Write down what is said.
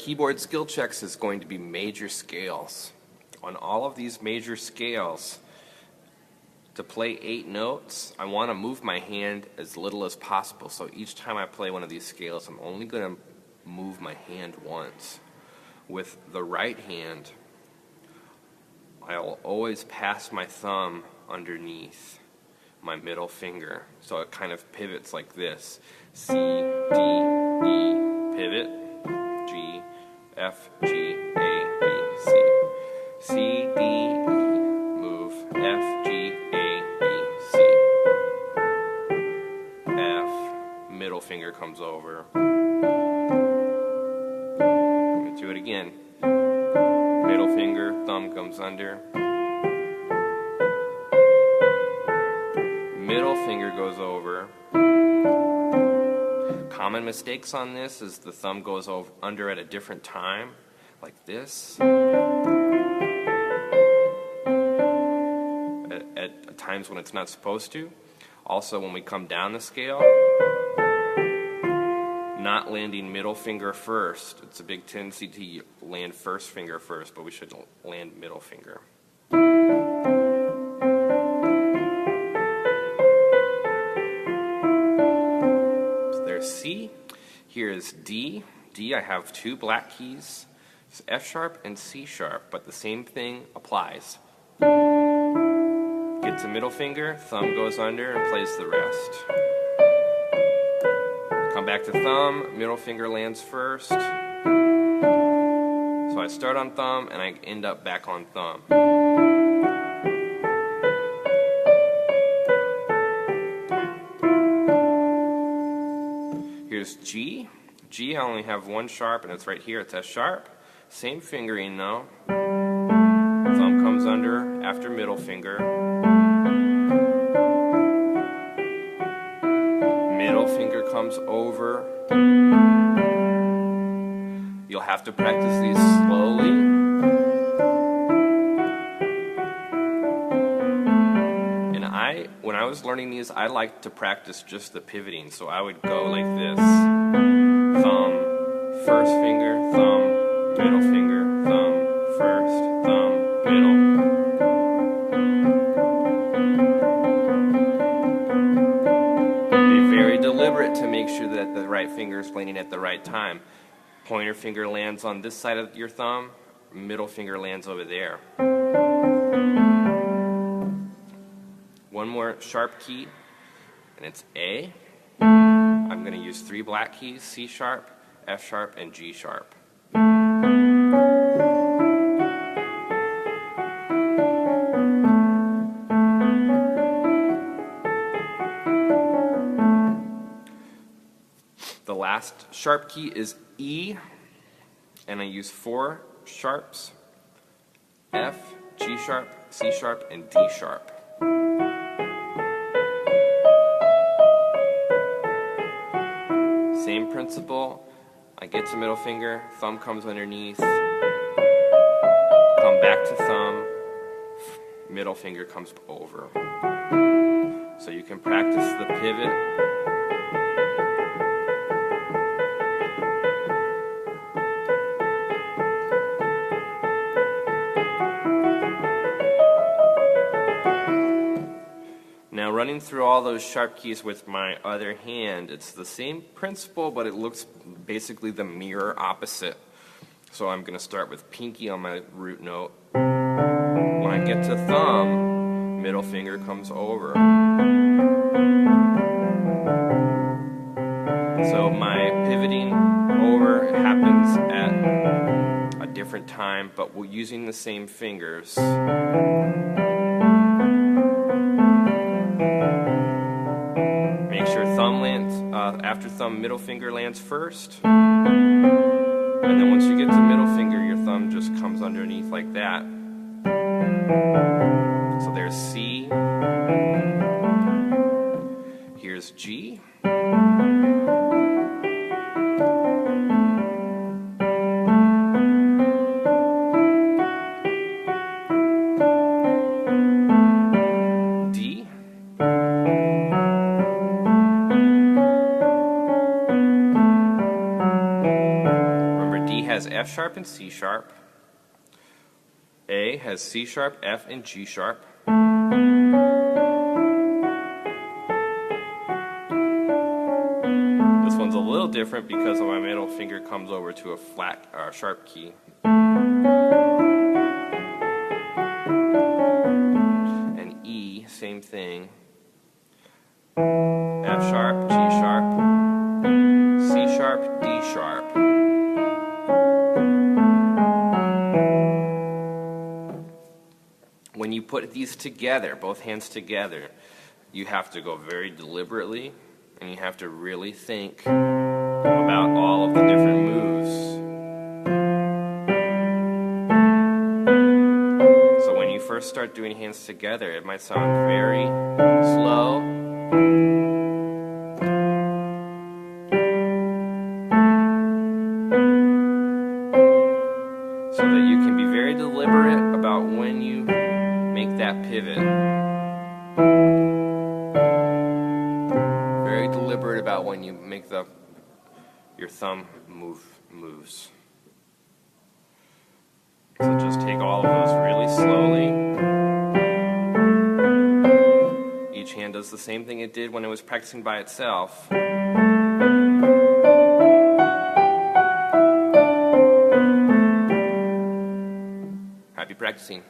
keyboard skill checks is going to be major scales. On all of these major scales, to play 8 notes, I want to move my hand as little as possible. So each time I play one of these scales, I'm only going to move my hand once. With the right hand, I'll always pass my thumb underneath my middle finger. So it kind of pivots like this. C, D, E, pivot, G, F, G, A, B, C. C, D, E, move, F, G, A, B, C. F, middle finger comes over. Let me do it again. Middle finger, thumb comes under. Middle finger goes over. Common mistakes on this is the thumb goes under at a different time, like this. At times when it's not supposed to. Also, when we come down the scale, not landing middle finger first. It's a big tendency to land first finger first, but we should land middle finger. So there's C. Here is D. D, I have 2 black keys. It's F sharp and C sharp, but the same thing applies. Get to middle finger, thumb goes under and plays the rest. Come back to thumb, middle finger lands first. So I start on thumb and I end up back on thumb. Here's G. G, I only have 1 sharp and it's right here, it's F sharp. Same fingering though. Thumb comes under after middle finger. Middle finger comes over. You'll have to practice these slowly. And when I was learning these, I liked to practice just the pivoting. So I would go like this. Thumb, first finger, thumb, middle finger, thumb, first, thumb, middle. Be very deliberate to make sure that the right finger is landing at the right time. Pointer finger lands on this side of your thumb, middle finger lands over there. One more sharp key, and it's A. I'm going to use 3 black keys, C sharp, F sharp, and G sharp. The last sharp key is E, and I use 4 sharps, F, G sharp, C sharp, and D sharp. Same principle. I get to middle finger, thumb comes underneath, come back to thumb, middle finger comes over. So you can practice the pivot. Now running through all those sharp keys with my other hand, it's the same principle, but it looks basically the mirror opposite. So I'm going to start with pinky on my root note. When I get to thumb, middle finger comes over. So my pivoting over happens at a different time, but we're using the same fingers. Make sure thumb lands, after thumb, middle finger lands first. And then once you get to middle finger, your thumb just comes underneath like that. So there's C. Here's G. D. Remember, D has has F sharp and C sharp. A has C sharp, F, and G sharp. This one's a little different because my middle finger comes over to a flat or sharp key. And E, same thing. F sharp, G sharp, C sharp, D sharp. When you put these together, both hands together, you have to go very deliberately, and you have to really think about all of the different moves. So when you first start doing hands together, it might sound very slow. So that you can be very deliberate about when you make that pivot. Very deliberate about when you make your thumb moves. So just take all of those really slowly. Each hand does the same thing it did when it was practicing by itself. Happy practicing.